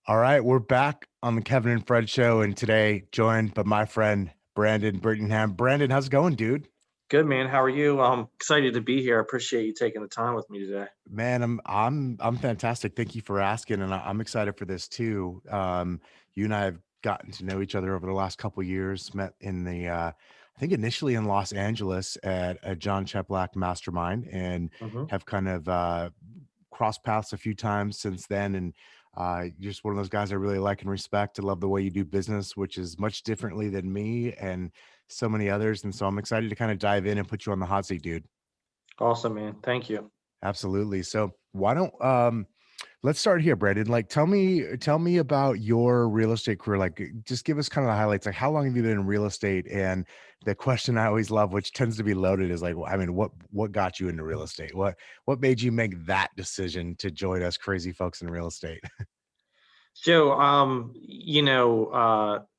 All right, we're back on the Kevin and Fred show, and today joined by my friend Brandon Brittingham. Brandon, how's it going, dude? Good, man. How are you? I'm excited to be here. I appreciate you taking the time with me today. Man, I'm fantastic. Thank you for asking, and I'm excited for this too. You and I have gotten to know each other over the last couple years. Met in I think initially in Los Angeles at a John Cheplack mastermind, and hmm have kind of crossed paths a few times since then. And you're just one of those guys I really like and respect. I love the way you do business, which is much differently than me and so many others. And so I'm excited to kind of dive in and put you on the hot seat, dude. Awesome, man. Thank you. Absolutely. So why don't let's start here, Brandon. Like tell me about your real estate career. Like just give us kind of the highlights. Like how long have you been in real estate? And the question I always love, which tends to be loaded, is like, well, I mean, what got you into real estate? What made you make that decision to join us crazy folks in real estate? Joe,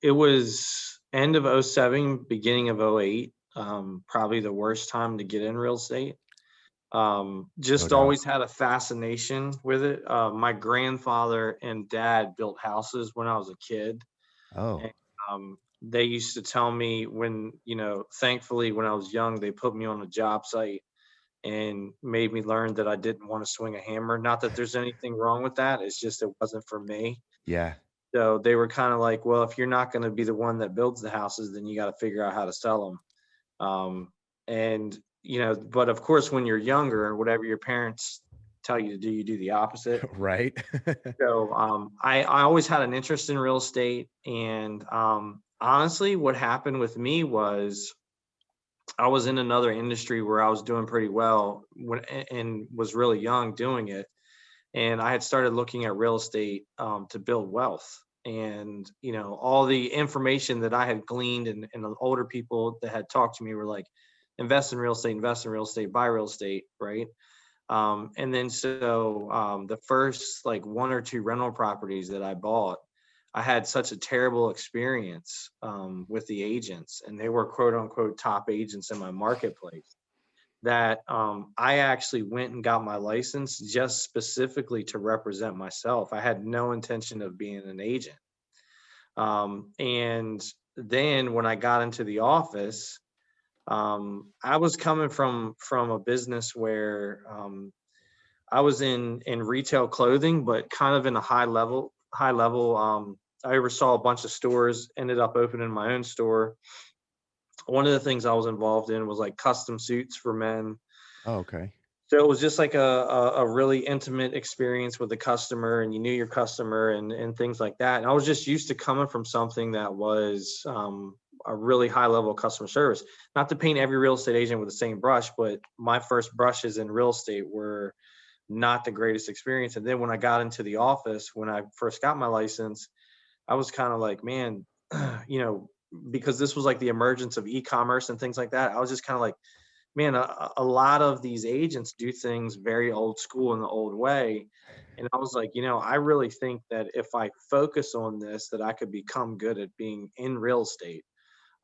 it was end of '07, beginning of '08. Probably the worst time to get in real estate. No Just doubt. always had a fascination with it. My grandfather and dad built houses when I was a kid. And, Oh, they used to tell me when, thankfully, when I was young, they put me on a job site and made me learn that I didn't want to swing a hammer. Not that there's anything wrong with that. It's just it wasn't for me. yeah. So they were kind of like, well, if you're not going to be the one that builds the houses, then you got to figure out how to sell them. And but of course, when you're younger, whatever your parents tell you do the opposite. Right? So I always had an interest in real estate, and honestly, what happened with me was I was in another industry where I was doing pretty well and was really young doing it. And I had started looking at real estate to build wealth. And, all the information that I had gleaned and the older people that had talked to me were like, invest in real estate, buy real estate, right? And then the first like one or two rental properties that I bought, I had such a terrible experience with the agents, and they were quote unquote top agents in my marketplace. That I actually went and got my license just specifically to represent myself. I had no intention of being an agent. And then when I got into the office, I was coming from a business where I was in retail clothing, but kind of in a high level. I oversaw a bunch of stores, ended up opening my own store. One of the things I was involved in was like custom suits for men. Oh, okay. So it was just like a really intimate experience with the customer, and you knew your customer and things like that. And I was just used to coming from something that was a really high level of customer service. Not to paint every real estate agent with the same brush, but my first brushes in real estate were not the greatest experience. And then when I got into the office, when I first got my license, I was kind of like, man, you know, because this was like the emergence of e-commerce and things like that. I was just kind of like, man, a lot of these agents do things very old school in the old way. And I was like, I really think that if I focus on this, that I could become good at being in real estate.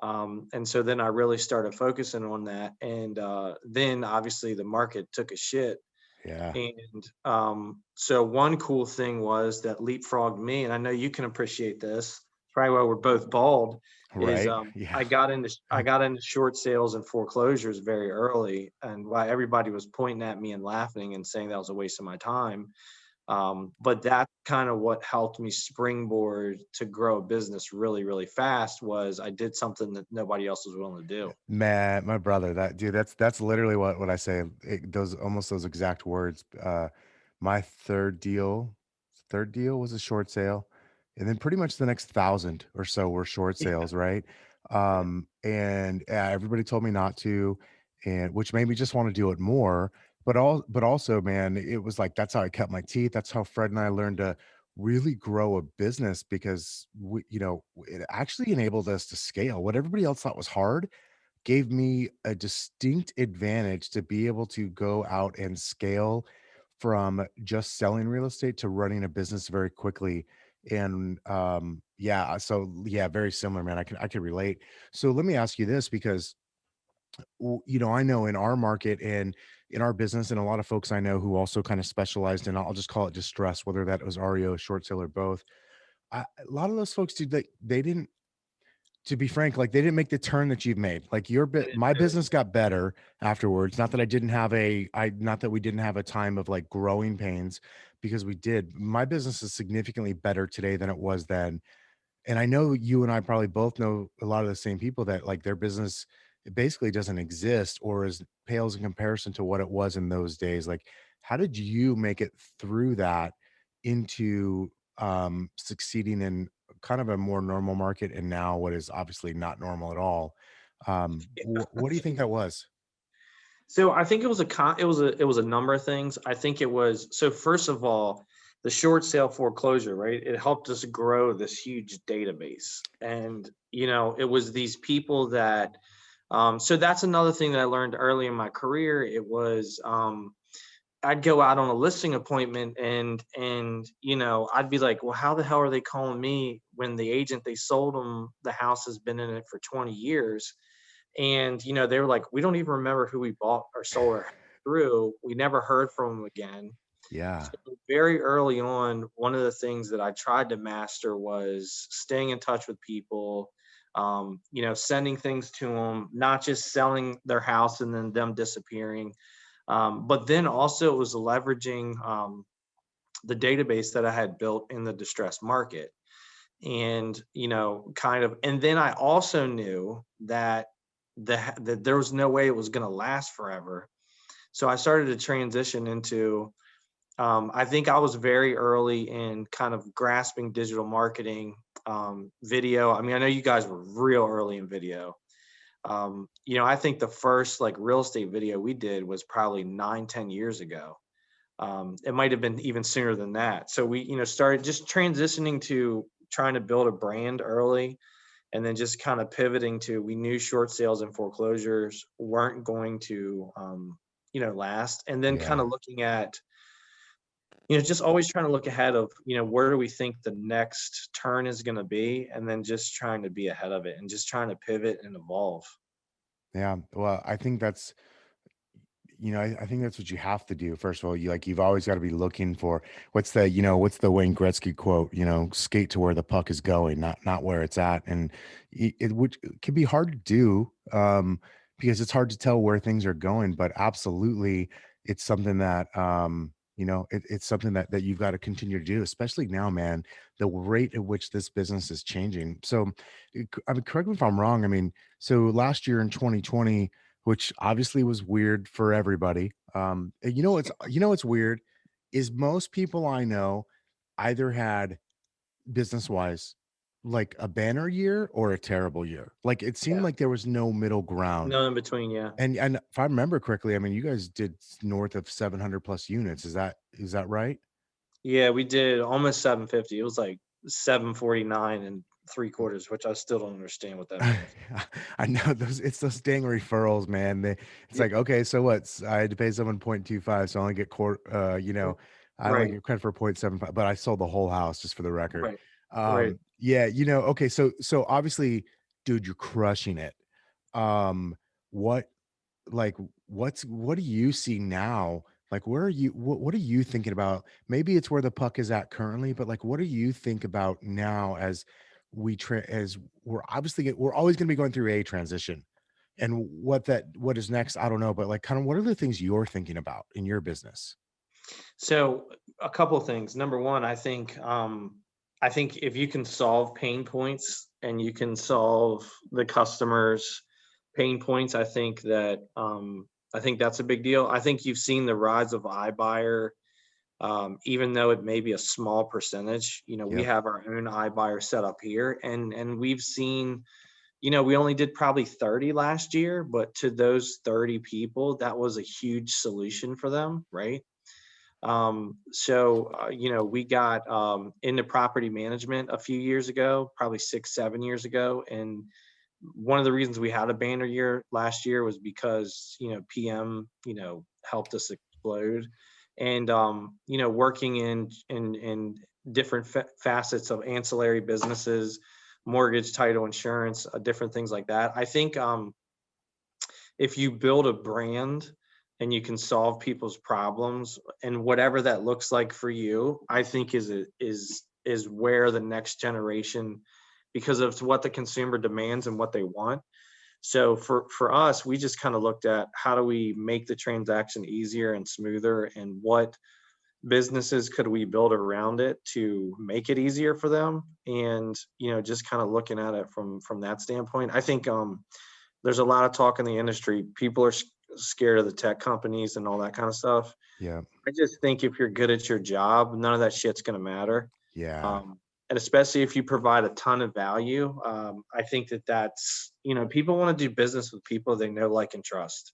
And so then I really started focusing on that. And then obviously the market took a shit. Yeah. And so one cool thing was that leapfrogged me, and I know you can appreciate this. Probably why we're both bald. Is Right. Yeah. I got into short sales and foreclosures very early, and why everybody was pointing at me and laughing and saying that was a waste of my time. But that's kind of what helped me springboard to grow a business really, really fast. Was I did something that nobody else was willing to do. Man, my brother, that dude, that's literally what I say. Those almost those exact words. My third deal was a short sale, and then pretty much the next 1,000 or so were short Yeah, sales, right? yeah. And everybody told me not to, and which made me just want to do it more. But also, man, it was like that's how I cut my teeth. That's how Fred and I learned to really grow a business because it actually enabled us to scale. What everybody else thought was hard gave me a distinct advantage to be able to go out and scale from just selling real estate to running a business very quickly. And yeah, so yeah, very similar, man. I can relate. So let me ask you this because I know in our market and in our business, and a lot of folks I know who also kind of specialized in, I'll just call it distress, whether that was REO, short sale, or both. A lot of those folks, dude, they didn't, to be frank, like, they didn't make the turn that you've made. Like, I didn't my pivot. business got better afterwards. Not that I didn't have not that we didn't have a time of, like, growing pains, because we did. My business is significantly better today than it was then. And I know you and I probably both know a lot of the same people that, like, their business, it basically doesn't exist or is pales in comparison to what it was in those days. Like, how did you make it through that into succeeding in kind of a more normal market, and now what is obviously not normal at all? What do you think that was? So I think it was a number of things. I think it was, so first of all, the short sale foreclosure, right? It helped us grow this huge database. And it was these people that so that's another thing that I learned early in my career. It was I'd go out on a listing appointment, and I'd be like, well, how the hell are they calling me when the agent they sold them the house has been in it for 20 years? And they were like, we don't even remember who we bought or sold our through. We never heard from them again. Yeah. So very early on, one of the things that I tried to master was staying in touch with people, sending things to them, not just selling their house and then them disappearing. But then also it was leveraging the database that I had built in the distressed market. And kind of, and then I also knew that that there was no way it was going to last forever. So I started to transition into I think I was very early in kind of grasping digital marketing, video. I mean, I know you guys were real early in video. I think the first like real estate video we did was probably 9, 10 years ago. It might have been even sooner than that. So we, started just transitioning to trying to build a brand early, and then just kind of pivoting to, we knew short sales and foreclosures weren't going to, last. And then kind Yeah. of looking at, just always trying to look ahead of, where do we think the next turn is going to be? And then just trying to be ahead of it and just trying to pivot and evolve. Yeah. Well, I think that's, I think that's what you have to do. First of all, you've always got to be looking for what's the Wayne Gretzky quote, skate to where the puck is going, not where it's at. And it can be hard to do, because it's hard to tell where things are going, but absolutely it's something that, it's something that you've got to continue to do, especially now, man, the rate at which this business is changing. So, I mean, correct me if I'm wrong. I mean, so last year in 2020, which obviously was weird for everybody. And what's weird is most people I know either had business wise like a banner year or a terrible year. Like, it seemed Yeah. like there was no middle ground. No in between. Yeah. And if I remember correctly, I mean, you guys did north of 700 plus units. Is that right? Yeah. We did almost 750. It was like 749 and three quarters, which I still don't understand what that means. I know it's those dang referrals, man. It's Yeah. like, okay, so what's I had to pay someone 0.25, so I only get I only Right. get credit for 0.75, but I sold the whole house just for the record. Right. Right. Yeah, okay, so obviously, dude, you're crushing it. Um, what like what do you see now? Like, where are you what are you thinking about? Maybe it's where the puck is at currently, but like, what do you think about now as as we're always going to be going through a transition, and what is next, I don't know, but like, kind of, what are the things you're thinking about in your business? So a couple of things. Number one, I think if you can solve pain points and you can solve the customers' pain points, I think that's a big deal. I think you've seen the rise of iBuyer, even though it may be a small percentage. We Yep. have our own iBuyer set up here, and we've seen. We only did probably 30 last year, but to those 30 people, that was a huge solution for them, right? We got into property management a few years ago, probably 6, 7 years ago. And one of the reasons we had a banner year last year was because, PM, helped us explode. And, working in different facets of ancillary businesses, mortgage, title, insurance, different things like that. I think if you build a brand and you can solve people's problems and whatever that looks like for you, I think is is where the next generation, because of what the consumer demands and what they want. So for us, we just kind of looked at how do we make the transaction easier and smoother, and what businesses could we build around it to make it easier for them. And just kind of looking at it from that standpoint. I think there's a lot of talk in the industry. People are scared of the tech companies and all that kind of stuff. Yeah. I just think if you're good at your job, none of that shit's going to matter. Yeah. um, and especially if you provide a ton of value. I think that's, people want to do business with people they know, like, and trust.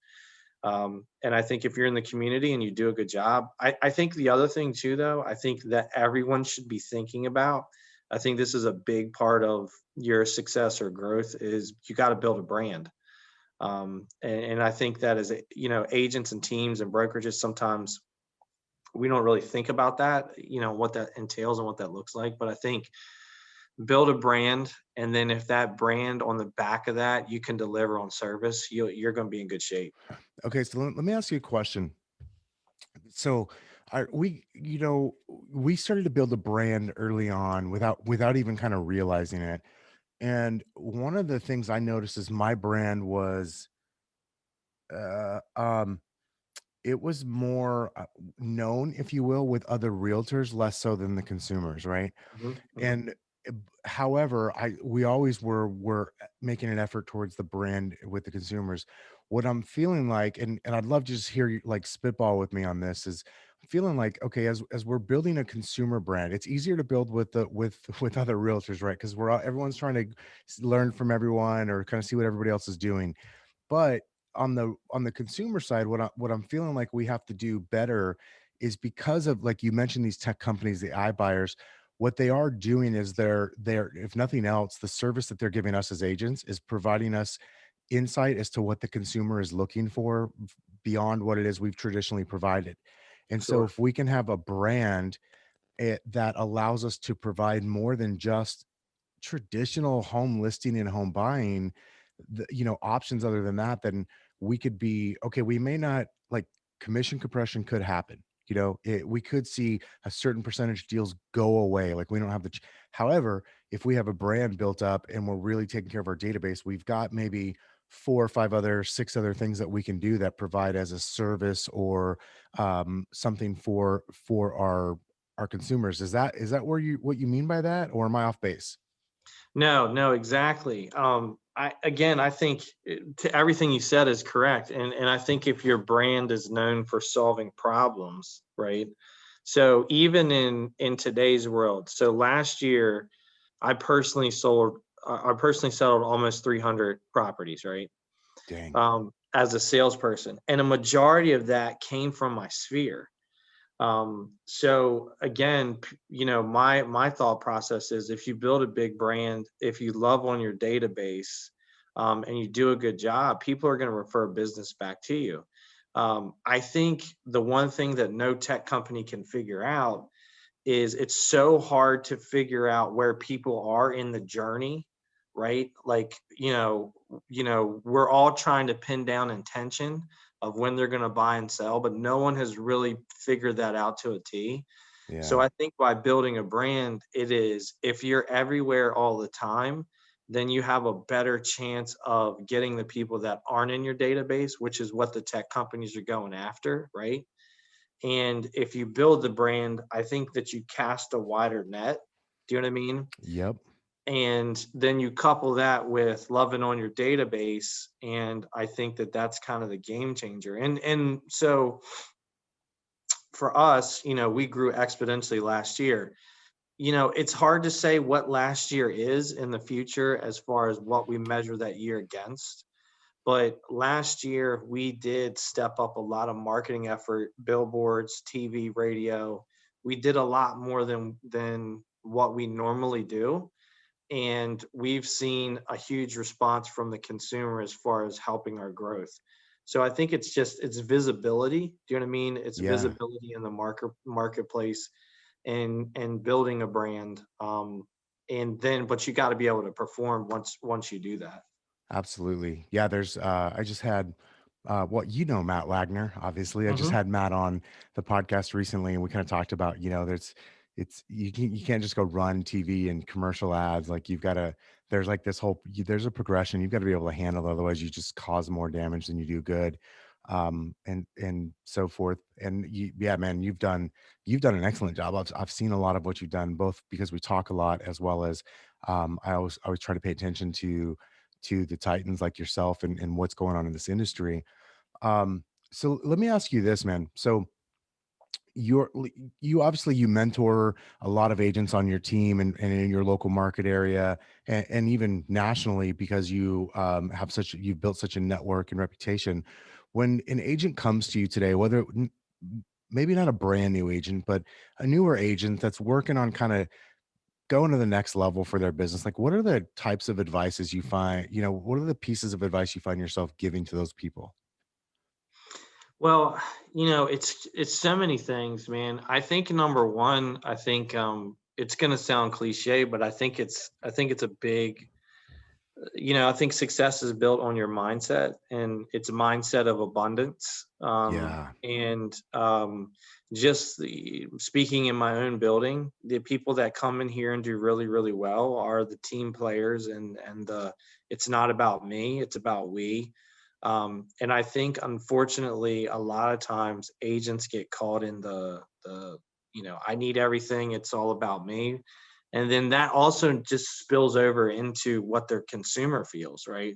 And I think if you're in the community and you do a good job, I think the other thing too, though, I think that everyone should be thinking about, I think this is a big part of your success or growth, is you got to build a brand. And I think that as, agents and teams and brokerages, sometimes we don't really think about that, what that entails and what that looks like. But I think build a brand, and then if that brand on the back of that you can deliver on service, you're going to be in good shape. Okay, so let me ask you a question. So, we started to build a brand early on without even kind of realizing it. And one of the things I noticed is my brand was uh um it was more known, if you will, with other realtors, less so than the consumers, right? Mhm, mhm. And however, I we always were making an effort towards the brand with the consumers. What I'm feeling like, and I'd love to just hear you like spitball with me on this, is I'm feeling like, okay, as we're building a consumer brand, it's easier to build with the with other realtors, right? Because everyone's trying to learn from everyone or kind of see what everybody else is doing. But on the consumer side, what I'm feeling like we have to do better is, because of, like you mentioned, these tech companies, the iBuyers, what they are doing is they're if nothing else, the service that they're giving us as agents is providing us insight as to what the consumer is looking for beyond what it is we've traditionally provided. And so Sure. if we can have a brand that allows us to provide more than just traditional home listing and home buying, options other than that, then we could be okay. We may not like, commission compression could happen. We could see a certain percentage of deals go away. Like, we don't have however, if we have a brand built up and we're really taking care of our database, we've got maybe four or five other six other things that we can do that provide as a service, or something for our consumers. Is that where you what you mean by that, or am I off base? No, no, exactly. I think to everything you said is correct, and I think if your brand is known for solving problems, right? So even in today's world, so last year, I personally settled almost 300 properties, right? Dang. As a salesperson, and a majority of that came from my sphere. So again, my thought process is, if you build a big brand, if you love on your database, and you do a good job, people are going to refer business back to you. I think the one thing that no tech company can figure out is, it's so hard to figure out where people are in the journey, right? Like, we're all trying to pin down intention of when they're going to buy and sell, but no one has really figured that out to a T. So Yeah. I think by building a brand, it is, if you're everywhere all the time, then you have a better chance of getting the people that aren't in your database, which is what the tech companies are going after, right? And if you build the brand, I think that you cast a wider net. Do you know what I mean? Yep. And then you couple that with loving on your database, and I think that that's kind of the game changer. And so for us, we grew exponentially last year. It's hard to say what last year is in the future as far as what we measure that year against. But last year, we did step up a lot of marketing effort, billboards, TV, radio. We did a lot more than what we normally do, and we've seen a huge response from the consumer as far as helping our growth. So I think it's visibility. Do you know what I mean? It's Yeah. visibility in the marketplace, and building a brand. And then, but you got to be able to perform once you do that. Absolutely. Yeah, there's I just had Matt Wagner, obviously. I just Hmm. had Matt on the podcast recently, and we kind of talked about, there's it's you can't just go run TV and commercial ads. Like you've got to there's like this whole there's a progression you've got to be able to handle. Otherwise, you just cause more damage than you do good, and so forth. And yeah, man, you've done an excellent job. I've seen a lot of what you've done, both because we talk a lot as well as I always try to pay attention to the titans like yourself and what's going on in this industry. So let me ask you this, man. So you obviously you mentor a lot of agents on your team and in your local market area and even nationally because you've built such a network and reputation. When an agent comes to you today, maybe not a brand new agent, but a newer agent that's working on kind of going to the next level for their business, like what are the types of advices you find, what are the pieces of advice you find yourself giving to those people? Well, it's so many things, man. I think number one, I think it's gonna sound cliche, but I think it's a big, I think success is built on your mindset, and it's a mindset of abundance. Yeah. And just speaking in my own building, the people that come in here and do really, really well are the team players, and it's not about me, it's about we. And I think, unfortunately, a lot of times agents get caught in the I need everything. It's all about me. And then that also just spills over into what their consumer feels, right?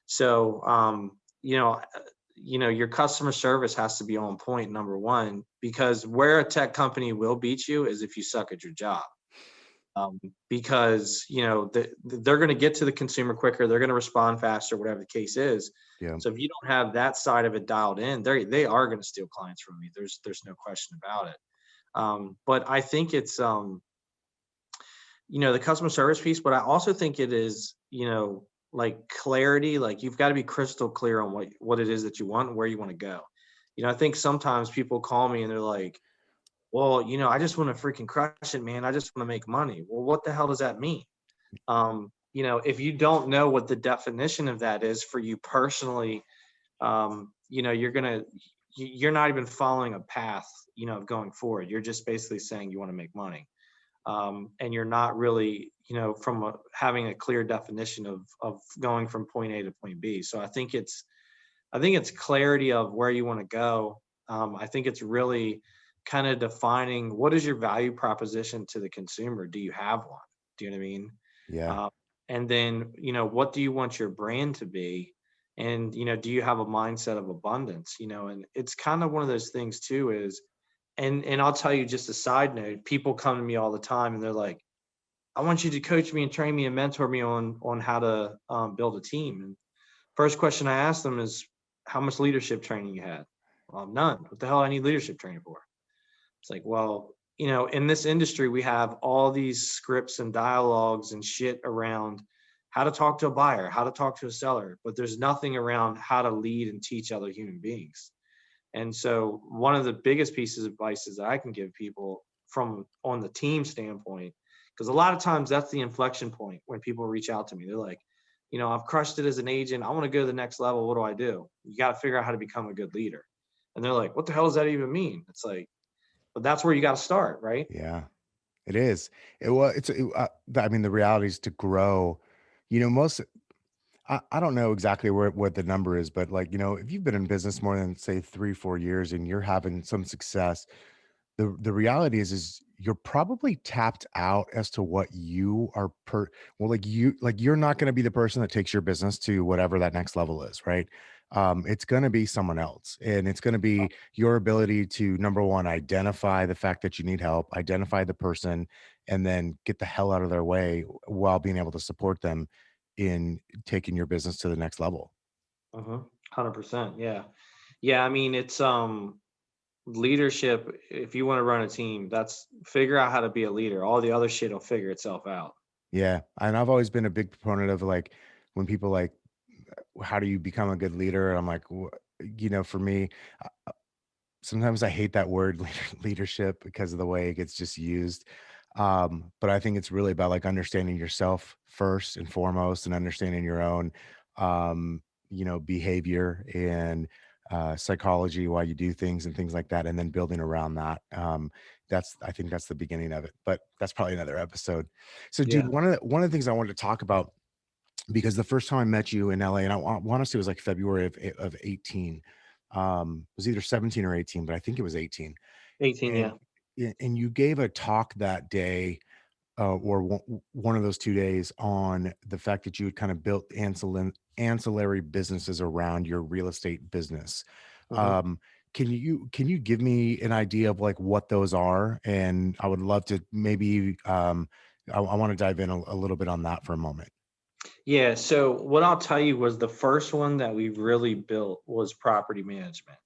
So, your customer service has to be on point, number one, because where a tech company will beat you is if you suck at your job. Um, because they're going to get to the consumer quicker, they're going to respond faster, whatever the case is. Yeah. So if you don't have that side of it dialed in, they are going to steal clients from you. There's no question about it. But I think it's the customer service piece, but I also think it is, like clarity. Like you've got to be crystal clear on what it is that you want and where you want to go. I think sometimes people call me and they're like, well, I just want to freaking crush it, man. I just want to make money. Well, what the hell does that mean? If you don't know what the definition of that is for you personally, you're not even following a path, of going forward. You're just basically saying you want to make money. And you're not really, having a clear definition of going from point A to point B. So I think it's clarity of where you want to go. I think it's really kind of defining what is your value proposition to the consumer. Do you have one? Do you know what I mean? Yeah. Uh, and then, what do you want your brand to be? And, do you have a mindset of abundance? And it's kind of one of those things too is, and I'll tell you just a side note, people come to me all the time and they're like, I want you to coach me and train me and mentor me on how to build a team. And first question I ask them is, how much leadership training you had? Well, none. What the hell I need leadership training for? It's like, well, in this industry, we have all these scripts and dialogues and shit around how to talk to a buyer, how to talk to a seller, but there's nothing around how to lead and teach other human beings. And so, one of the biggest pieces of advice is that I can give people from on the team standpoint, because a lot of times that's the inflection point when people reach out to me. They're like, I've crushed it as an agent. I want to go to the next level. What do I do? You got to figure out how to become a good leader. And they're like, what the hell does that even mean? It's like, but that's where you got to start, right? Yeah. It is. I mean, the reality is to grow. Most I don't know exactly what the number is, but like, if you've been in business more than say 3, 4 years and you're having some success, the reality is you're probably tapped out as to what you are well, like you're not going to be the person that takes your business to whatever that next level is, right? It's going to be someone else, and it's going to be your ability to, number one, identify the fact that you need help, identify the person, and then get the hell out of their way while being able to support them in taking your business to the next level. 100%. Yeah. Yeah. I mean, it's leadership. If you want to run a team, that's figure out how to be a leader. All the other shit will figure itself out. Yeah, and I've always been a big proponent of like when people like, how do you become a good leader? And I'm like, for me, sometimes I hate that word leadership because of the way it gets just used. But I think it's really about like understanding yourself first and foremost and understanding your own, behavior and psychology, why you do things and things like that, and then building around that. That's I think that's the beginning of it, but that's probably another episode. So, dude, Yeah. one of the things I wanted to talk about because the first time I met you in LA, and I want to say it was like February of 18, it was either 17 or 18, but I think it was 18. 18, And yeah. and you gave a talk that day, or one of those 2 days, on the fact that you had kind of built ancillary businesses around your real estate business. Mhm. Um, can you give me an idea of like what those are? And I would love to maybe I want to dive in a little bit on that for a moment. Yeah, so what I'll tell you was the first one that we really built was property management.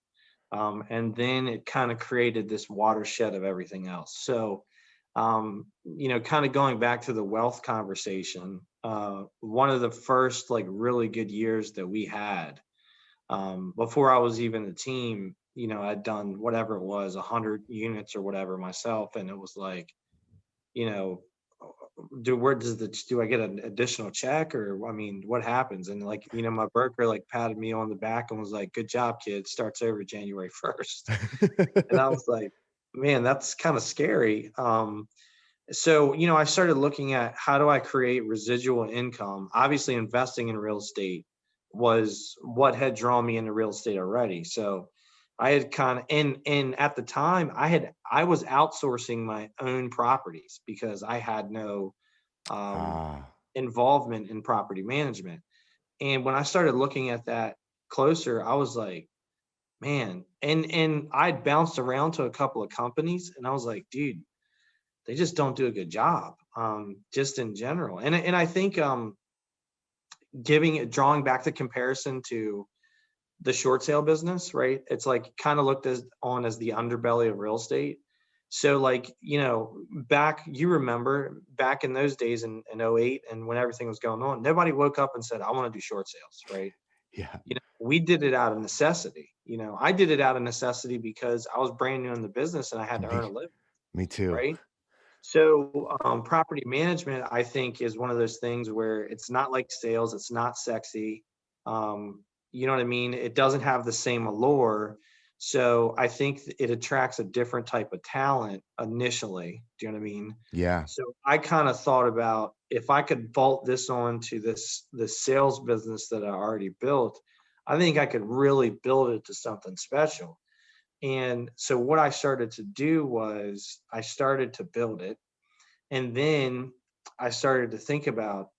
And then it kind of created this watershed of everything else. So, kind of going back to the wealth conversation, one of the first like really good years that we had, before I was even a team, I'd done whatever it was, 100 units or whatever myself. And it was like, you know, do I get an additional check, or I mean, what happens? And like, my broker like patted me on the back and was like, "Good job, kid. Starts over January 1st." And I was like, "Man, that's kind of scary." So, I started looking at how do I create residual income? Obviously, investing in real estate was what had drawn me into real estate already. So I had kind of and at the time I was outsourcing my own properties because I had no um, Ah, involvement in property management. And when I started looking at that closer, I was like, man, and I'd bounced around to a couple of companies, and I was like, dude, they just don't do a good job, just in general. And I think drawing back the comparison to the short sale business, right? It's like kind of looked as the underbelly of real estate. So like, you remember back in those days in '08 and when everything was going on, nobody woke up and said, I want to do short sales, right? yeah, We did it out of necessity. I did it out of necessity because I was brand new in the business and I had to earn me a living, me too. right? So, property management, I think, is one of those things where it's not like sales, it's not sexy. You know what I mean? It doesn't have the same allure. So, I think it attracts a different type of talent initially. Do you know what I mean? Yeah, So, I kind of thought about if I could bolt this on to this sales business that I already built, I think I could really build it to something special. And so what I started to do was I started to build it. And then I started to think about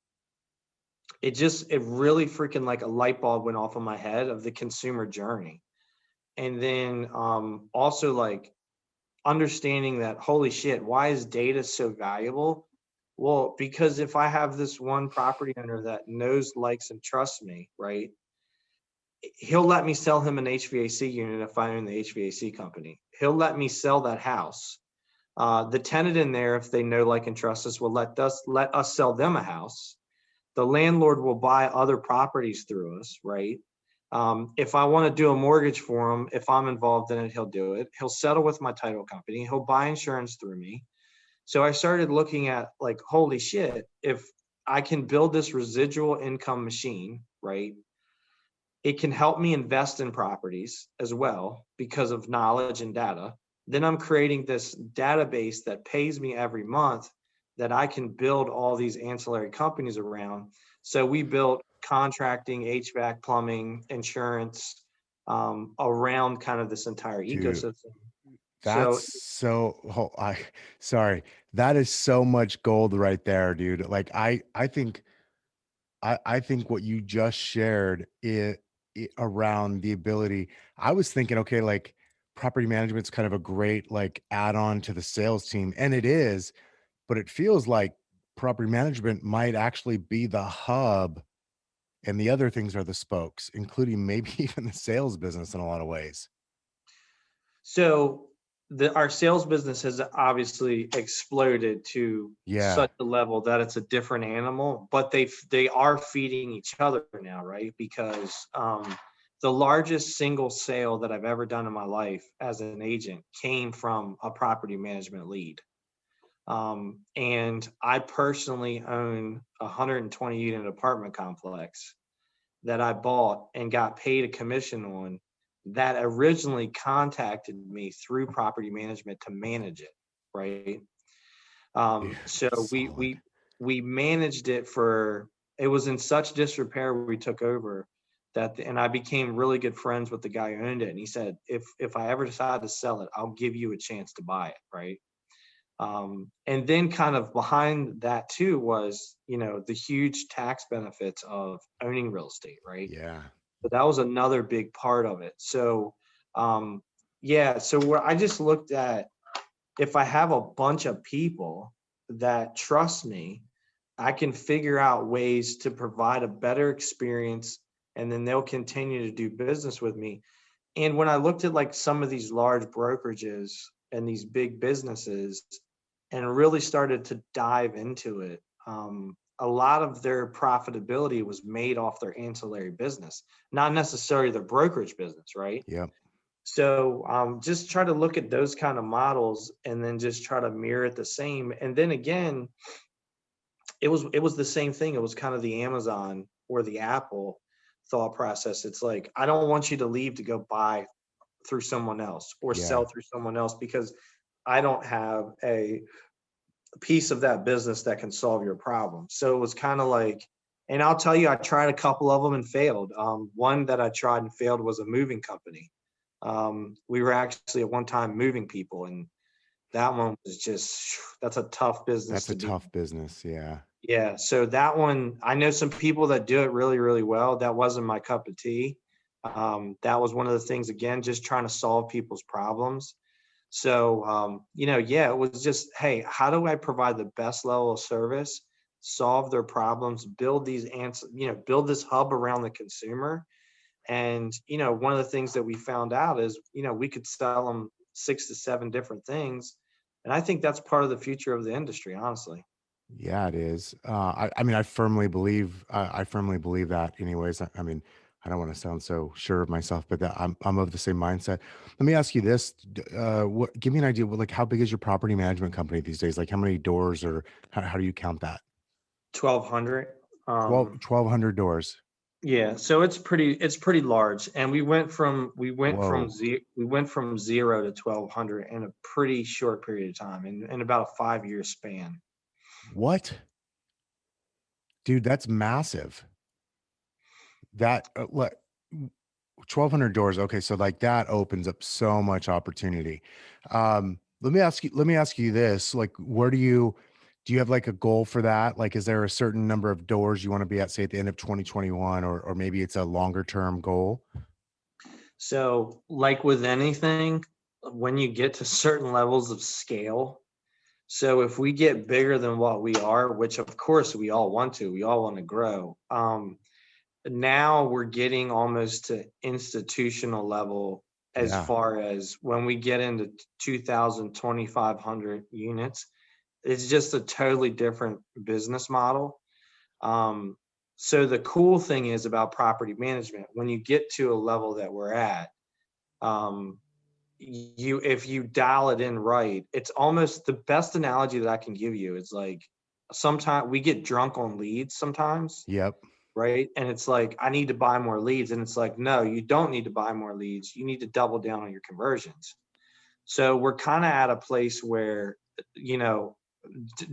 it really freaking like a light bulb went off in my head of the consumer journey. And then also like understanding that holy shit, why is data so valuable? Well, because if I have this one property owner that knows, likes, and trusts me, right? He'll let me sell him an HVAC unit if I own the HVAC company. He'll let me sell that house. The tenant in there, if they know, like, and trust us, will let us sell them a house. The landlord will buy other properties through us, right? If I want to do a mortgage for him, if I'm involved in it, he'll do it. He'll settle with my title company. He'll buy insurance through me. So I started looking at like, holy shit, if I can build this residual income machine, right? It can help me invest in properties as well because of knowledge and data. Then I'm creating this database that pays me every month that I can build all these ancillary companies around. So we built contracting, HVAC, plumbing, insurance, around kind of this entire dude. ecosystem. That's So so I sorry. That is so much gold right there, dude. Like I think what you just shared it around the ability. I was thinking, okay, like property management's kind of a great like add-on to the sales team, and it is, but it feels like property management might actually be the hub and the other things are the spokes, including maybe even the sales business in a lot of ways. So our sales business has obviously exploded to Yeah, such a level that it's a different animal, but they are feeding each other now, right? Because the largest single sale that I've ever done in my life as an agent came from a property management lead. And I personally own a 120 unit apartment complex that I bought and got paid a commission on that originally contacted me through property management to manage it, right? Dude, So we solid. we we managed it for it was in such disrepair when we took over and I became really good friends with the guy who owned it. And he said, if I ever decide to sell it, I'll give you a chance to buy it, right? And then kind of behind that too was, the huge tax benefits of owning real estate, right? Yeah. But that was another big part of it. So, yeah, so where I just looked at if I have a bunch of people that trust me, I can figure out ways to provide a better experience and then they'll continue to do business with me. And when I looked at like some of these large brokerages and these big businesses and really started to dive into it, a lot of their profitability was made off their ancillary business, not necessarily their brokerage business, right? Yep. So just try to look at those kind of models and then just try to mirror it the same. And then again, it was the same thing. It was kind of the Amazon or the Apple thought process. It's like I don't want you to leave to go buy through someone else or Yeah. sell through someone else because I don't have a piece of that business that can solve your problem. So it was kind of like, and I'll tell you, I tried a couple of them and failed. One that I tried and failed was a moving company. We were actually at one time moving people, and that one was just that's a tough business That's a to be. tough business. Yeah. Yeah, so that one, I know some people that do it really, really well. That wasn't my cup of tea. That was one of the things, again, just trying to solve people's problems. So, yeah, it was just, hey, how do I provide the best level of service, solve their problems, build these answers, build this hub around the consumer. And, one of the things that we found out is, we could sell them 6 to 7 different things. And I think that's part of the future of the industry, honestly. Yeah, it is. I mean, I firmly believe that anyways. I mean, I don't want to sound so sure of myself, but that I'm of the same mindset. Let me ask you this. Give me an idea, like how big is your property management company these days? Like how many doors or how do you count that? 1,200. 1,200 doors. Yeah, so it's pretty large, and Whoa. we went from 0 to 1,200 in a pretty short period of time, in about a 5-year span. What? Dude, that's massive. That, what 1,200 doors, okay, so, like, that opens up so much opportunity. Let me ask you this, like, where do you have, like, a goal for that? Like, is there a certain number of doors you wanna be at, say, at the end of 2021, or maybe it's a longer term goal? So, like with anything, when you get to certain levels of scale, so if we get bigger than what we are, which of course we all want to grow. Now we're getting almost to institutional level as Yeah, far as when we get into 2,000, 2,500 units. It's just a totally different business model. Um, so the cool thing is about property management, when you get to a level that we're at, um, you if you dial it in right, it's almost the best analogy that I can give you is like sometimes we get drunk on leads sometimes, yep, right? And it's like, I need to buy more leads. And it's like, no, you don't need to buy more leads. You need to double down on your conversions. So we're kind of at a place where, you know,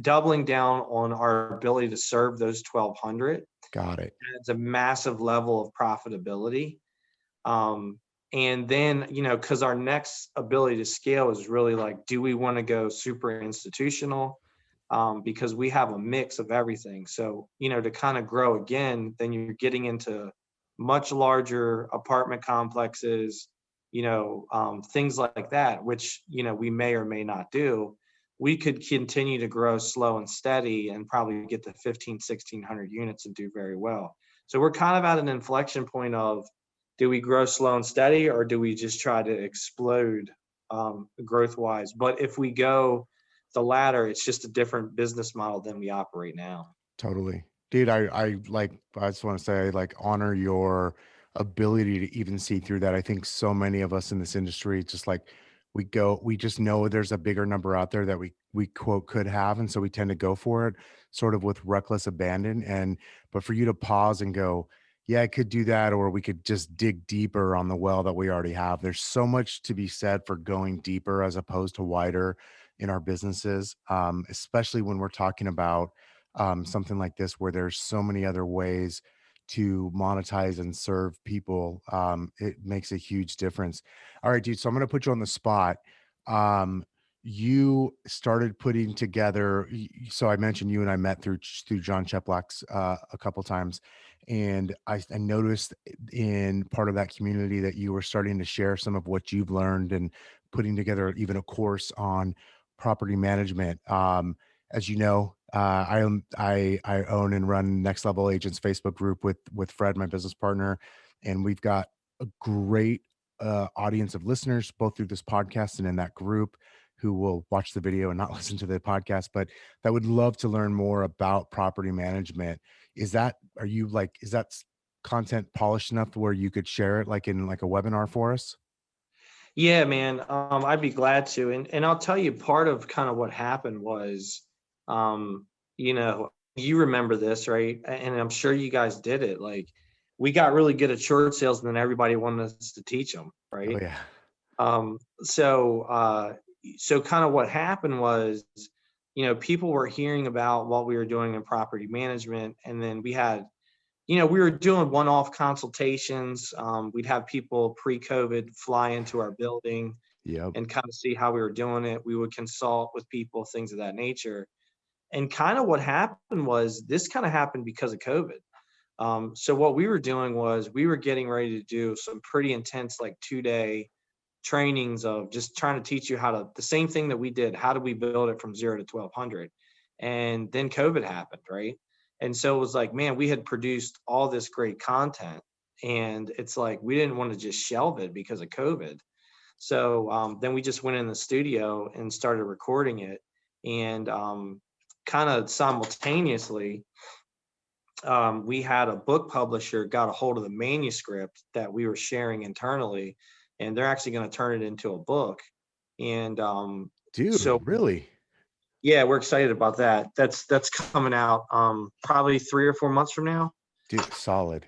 doubling down on our ability to serve those 1,200 got it. adds a massive level of profitability. Um, and then, because our next ability to scale is really like, do we want to go super institutional? Because we have a mix of everything. So, to kind of grow again, then you're getting into much larger apartment complexes, things like that, which, we may or may not do. We could continue to grow slow and steady and probably get to 15, 1,600 units and do very well. So we're kind of at an inflection point of, do we grow slow and steady or do we just try to explode growth wise? But if we go the latter, it's just a different business model than we operate now. Totally. Dude, I just wanna say, like, honor your ability to even see through that. I think so many of us in this industry, it's just like, we just know there's a bigger number out there that we quote, "could have," and so we tend to go for it, sort of with reckless abandon, but for you to pause and go, Yeah, I could do that, or we could just dig deeper on the well that we already have. There's so much to be said for going deeper as opposed to wider in our businesses, especially when we're talking about something like this, where there's so many other ways to monetize and serve people. It makes a huge difference. All right, dude. So I'm going to put you on the spot. Um, you started putting together. So I mentioned you and I met through John Cheplack's a couple times, and I noticed in part of that community that you were starting to share some of what you've learned and putting together even a course on property management. As you know, I own and run Next Level Agents Facebook group with Fred, my business partner, and we've got a great audience of listeners both through this podcast and in that group who will watch the video and not listen to the podcast, but that would love to learn more about property management. Is that content polished enough to where you could share it like in like a webinar for us? Yeah, man. I'd be glad to. And I'll tell you part of kind of what happened was, um, you remember this, right? And I'm sure you guys did it. Like we got really good at short sales and then everybody wanted us to teach them, Oh right? yeah. Um, so so kind of what happened was, people were hearing about what we were doing in property management, and then we were doing one-off consultations. We'd have people pre-COVID fly into our building Yep. and kind of see how we were doing it. We would consult with people, things of that nature. And kind of what happened was this kind of happened because of COVID. So what we were doing was we were getting ready to do some pretty intense, like 2-day trainings of just trying to teach you how to, the same thing that we did, how do we build it from 0 to 1200. And then COVID happened, right? And so it was like, man, we had produced all this great content, and it's like we didn't want to just shelve it because of COVID. So then we just went in the studio and started recording it, and kind of simultaneously, we had a book publisher got a hold of the manuscript that we were sharing internally, and they're actually going to turn it into a book. And Dude, so really? yeah, we're excited about that. That's coming out probably 3 or 4 months from now. Dude, solid.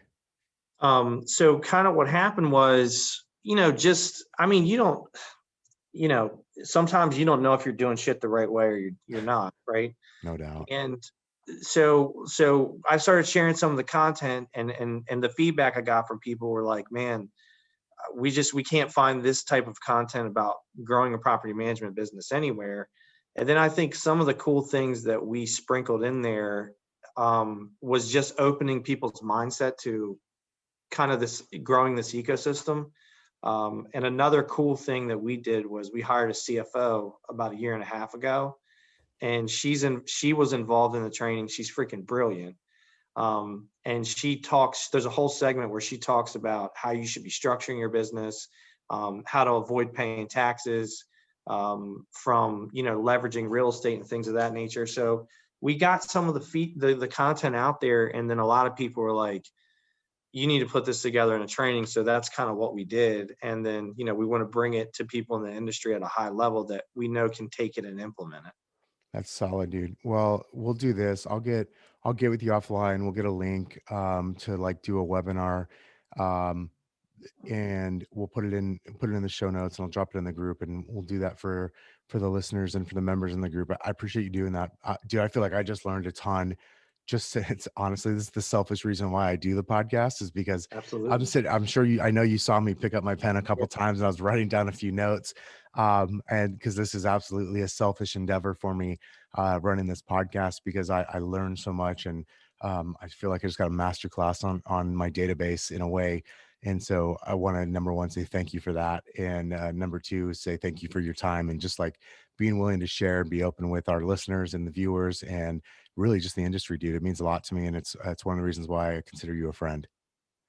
So kind of what happened was, just I mean, sometimes you don't know if you're doing shit the right way or you're not, right? No doubt. And so I started sharing some of the content, and the feedback I got from people were like, man, we can't find this type of content about growing a property management business anywhere. And then I think some of the cool things that we sprinkled in there was just opening people's mindset to kind of this growing this ecosystem. And another cool thing that we did was we hired a CFO about a year and a half ago, and she was involved in the training. She's freaking brilliant. And she talks, there's a whole segment where she talks about how you should be structuring your business, how to avoid paying taxes, from, leveraging real estate and things of that nature. So we got some of the content out there, and then a lot of people were like, you need to put this together in a training. So that's kind of what we did. And then, we want to bring it to people in the industry at a high level that we know can take it and implement it. That's solid, dude. Well, we'll do this. I'll get with you offline. We'll get a link to like do a webinar. Um and we'll put it in the show notes, and I'll drop it in the group, and we'll do that for the listeners and for the members in the group. I appreciate you doing that. Dude, I feel like I just learned a ton. Just it's honestly, this is the selfish reason why I do the podcast is because Absolutely. I'm sure I know you saw me pick up my pen a couple times and I was writing down a few notes. And because this is absolutely a selfish endeavor for me, running this podcast, because I learned so much, and I feel like I just got a master class on my database in a way. And so I want to, number one, say thank you for that. And number two, say thank you for your time and just like being willing to share and be open with our listeners and the viewers and really just the industry, dude. It means a lot to me. And it's one of the reasons why I consider you a friend.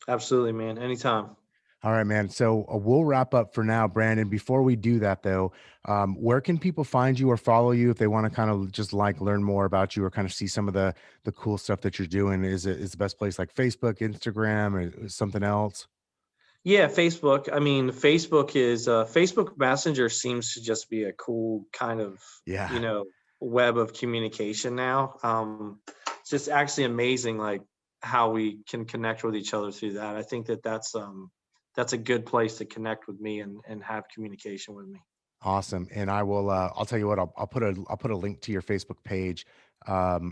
Absolutely, man. Anytime. All right, man. So we'll wrap up for now, Brandon. Before we do that, though, where can people find you or follow you if they want to kind of just like learn more about you or kind of see some of the cool stuff that you're doing? Is the best place like Facebook, Instagram, or something else? Yeah, Facebook. I mean, Facebook Messenger seems to just be a cool kind of, Yeah. web of communication now. It's just actually amazing. Like how we can connect with each other through that. I think that that's a good place to connect with me and have communication with me. Awesome, and I will, I'll tell you what, I'll put a link to your Facebook page,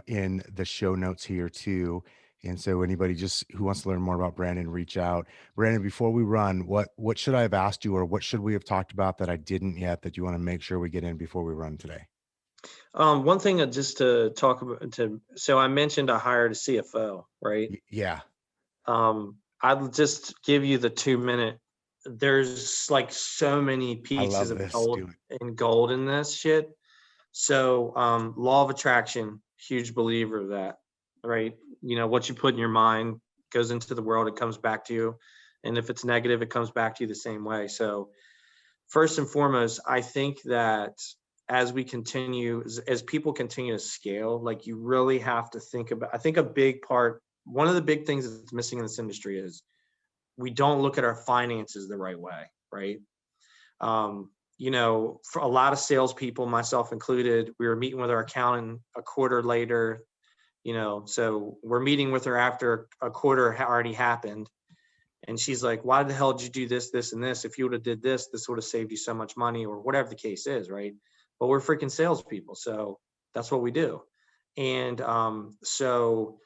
in the show notes here too, and so anybody just who wants to learn more about Brandon, reach out. Brandon, before we run, what should I have asked you, or what should we have talked about that I didn't yet that you wanna make sure we get in before we run today? One thing just to talk about so I mentioned I hired a CFO, right? Yeah, I'll just give you the 2 minute. There's like so many I pieces love of this, do it. gold in this shit. So, law of attraction, huge believer of that, right? You know, what you put in your mind goes into the world, it comes back to you. And if it's negative, it comes back to you the same way. So, first and foremost, I think that as we continue, as people continue to scale, like you really have to think about, I think a big part, one of the big things that's missing in this industry is we don't look at our finances the right way, right? You know, for a lot of salespeople, myself included, we were meeting with our accountant a quarter later, you know, so we're meeting with her after a quarter already happened. And she's like, why the hell did you do this, this, and this? If you would have did this, this would have saved you so much money, or whatever the case is, right? But we're freaking salespeople, so that's what we do. And so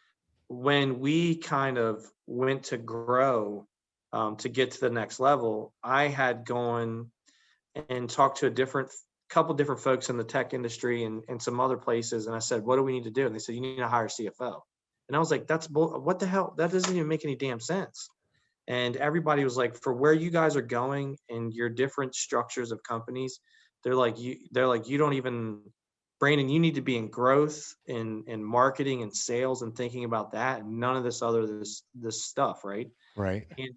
when we kind of went to grow to get to the next level, I had gone and talked to a couple different folks in the tech industry and some other places, and I said, "What do we need to do?" And they said, "You need to hire a CFO." And I was like, "That's what the hell? That doesn't even make any damn sense." And everybody was like, for where you guys are going and your different structures of companies, they're like, you don't even, Brandon, you need to be in growth, in marketing and sales and thinking about that, and none of this stuff, right? Right. And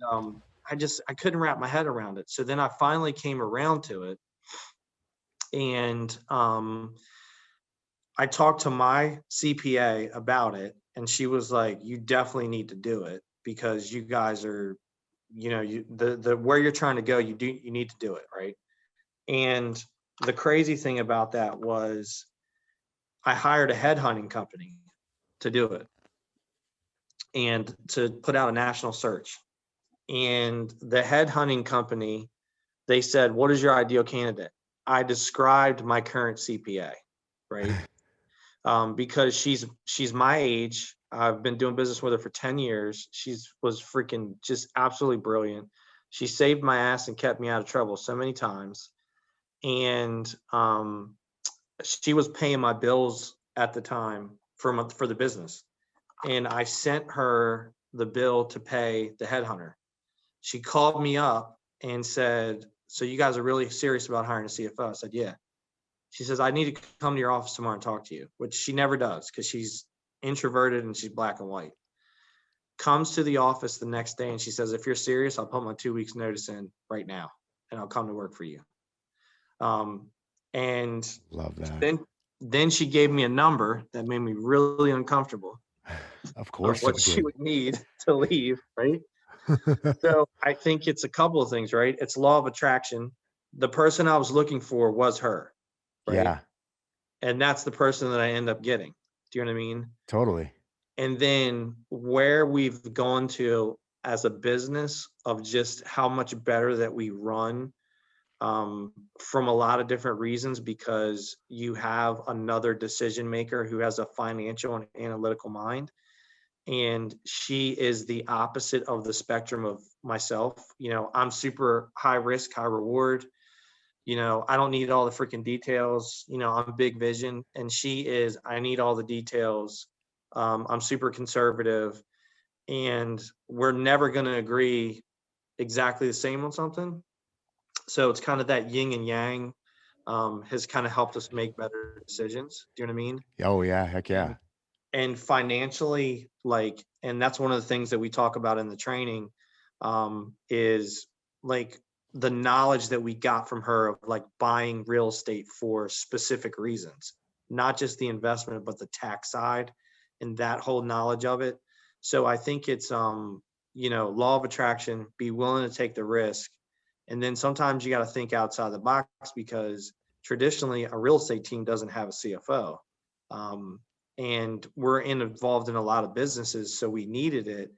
I couldn't wrap my head around it. So then I finally came around to it, and I talked to my CPA about it, and she was like, "You definitely need to do it because you guys are, you know, the where you're trying to go, you need to do it, right?" And the crazy thing about that was I hired a headhunting company to do it and to put out a national search. And the headhunting company, they said, "What is your ideal candidate?" I described my current CPA, right? Because she's my age. I've been doing business with her for 10 years. She's was freaking just absolutely brilliant. She saved my ass and kept me out of trouble so many times. And she was paying my bills at the time for the business. And I sent her the bill to pay the headhunter. She called me up and said, "So you guys are really serious about hiring a CFO?" I said, "Yeah." She says, "I need to come to your office tomorrow and talk to you," which she never does because she's introverted and she's black and white. Comes to the office the next day and she says, "If you're serious, I'll put my 2 weeks notice in right now and I'll come to work for you." Um, and Love that. then then she gave me a number that made me really uncomfortable Of of course what it she did. would need to leave, right? So I think it's a couple of things, right? It's law of attraction. The person I was looking for was her, right? Yeah, And that's the person that I end up getting. Do you know what I mean? totally. And then where we've gone to as a business of just how much better that we run from a lot of different reasons because you have another decision maker who has a financial and analytical mind. And she is the opposite of the spectrum of myself. You know, I'm super high risk, high reward. You know, I don't need all the freaking details. You know, I'm big vision. And she is, I need all the details. I'm super conservative. And we're never going to agree exactly the same on something. So it's kind of that yin and yang has kind of helped us make better decisions. Do you know what I mean? Oh, yeah, heck And yeah. and financially, like, and that's one of the things that we talk about in the training, is like the knowledge that we got from her of like buying real estate for specific reasons, not just the investment, but the tax side and that whole knowledge of it. So I think it's you know, law of attraction, be willing to take the risk. And then sometimes you got to think outside the box because traditionally a real estate team doesn't have a CFO. and we're involved in a lot of businesses, so we needed it.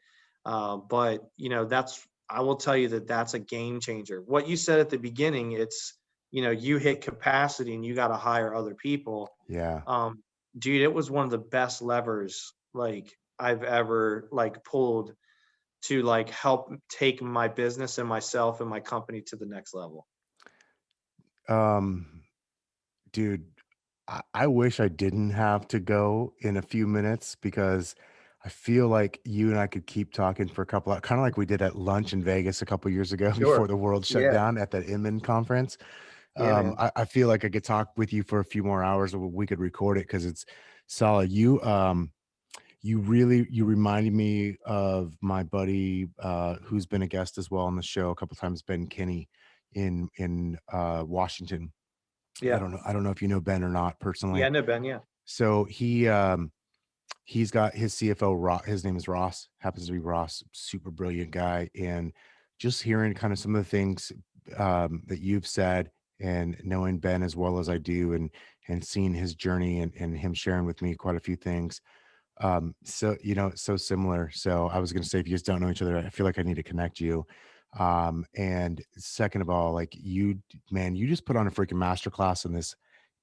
But that's I will tell you that that's a game changer. What you said at the beginning, it's you hit capacity and you got to hire other people. Yeah. Um, Dude, it was one of the best levers like I've ever like pulled to like help take my business and myself and my company to the next level. Um, dude, I wish I didn't have to go in a few minutes because I feel like you and I could keep talking for a couple of, kind of like we did at lunch in Vegas a couple years ago before Sure. the world shut Yeah. down at that Inman conference. Yeah, man. I feel like I could talk with you for a few more hours, or we could record it because it's solid. You reminded me of my buddy who's been a guest as well on the show a couple times, Ben Kinney in Washington. Yeah. I don't know if you know Ben or not Yeah, personally. I know Ben. Yeah. So he's got his CFO, his name is Ross, happens to be Ross, super brilliant guy. And just hearing kind of some of the things that you've said and knowing Ben as well as I do, and seeing his journey and him sharing with me quite a few things. So so similar. So I was gonna say, if you guys don't know each other, I feel like I need to connect you. And second of all, like man, you just put on a freaking masterclass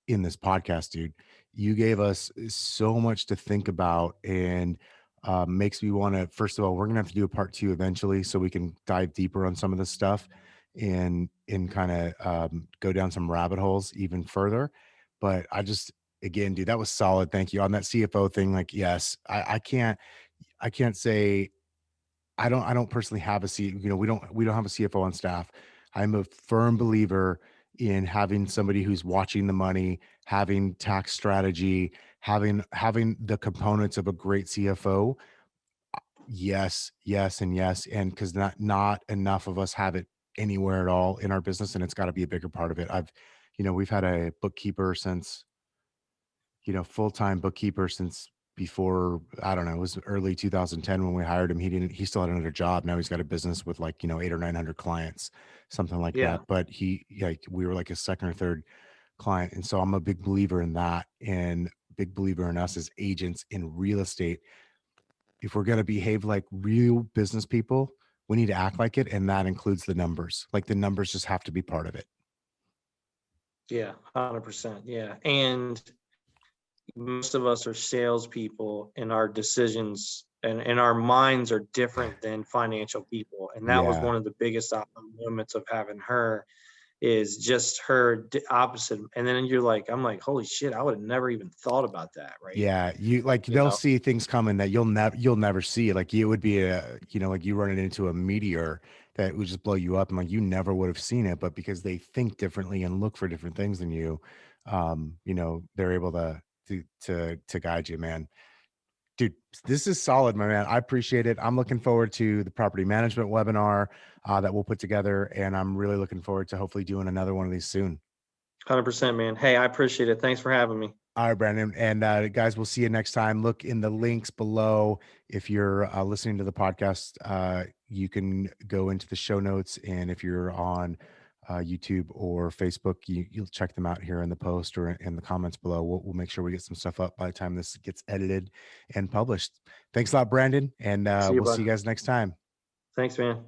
in this podcast, dude. You gave us so much to think about, and makes me want to. First of all, we're gonna have to do a part two eventually, so we can dive deeper on some of this stuff and kind of go down some rabbit holes even further. But again, dude, that was solid. Thank you on that CFO thing. Like, yes, I can't say I don't personally have a we don't have a CFO on staff. I'm a firm believer in having somebody who's watching the money, having tax strategy, having the components of a great CFO. Yes, yes, and yes, and because not enough of us have it anywhere at all in our business, and it's got to be a bigger part of it. We've had a bookkeeper since full-time bookkeeper since before, I don't know, it was early 2010 when we hired him. He still had another job. Now he's got a business with like, 8 or 900 clients, something like Yeah. that. But we were like his second or third client. And so I'm a big believer in that, and big believer in us as agents in real estate. If we're going to behave like real business people, we need to act like it. And that includes the numbers. Like the numbers just have to be part of it. Yeah. 100%. Yeah. And most of us are salespeople, and our decisions and our minds are different than financial people. And that was Yeah. one of the biggest moments of having her, is just her opposite. And then you're like, I'm like, holy shit, I would have never even thought about that. Right. Yeah, you like You they'll know? see things coming that you'll never see. Like it would be like you running into a meteor that would just blow you up, and like you never would have seen it, but because they think differently and look for different things than you, they're able to guide you, man. Dude, this is solid, my man. I appreciate it. I'm looking forward to the property management webinar that we'll put together, and I'm really looking forward to hopefully doing another one of these soon. 100%, man. Hey, I appreciate it. Thanks for having me. All right, Brandon. And guys, we'll see you next time. Look in the links below. If you're listening to the podcast, you can go into the show notes. And if you're on YouTube or Facebook, you'll check them out here in the post or in the comments below. We'll make sure we get some stuff up by the time this gets edited and published. Thanks a lot, Brandon. And See you, we'll see bud. you guys next time. Thanks, man.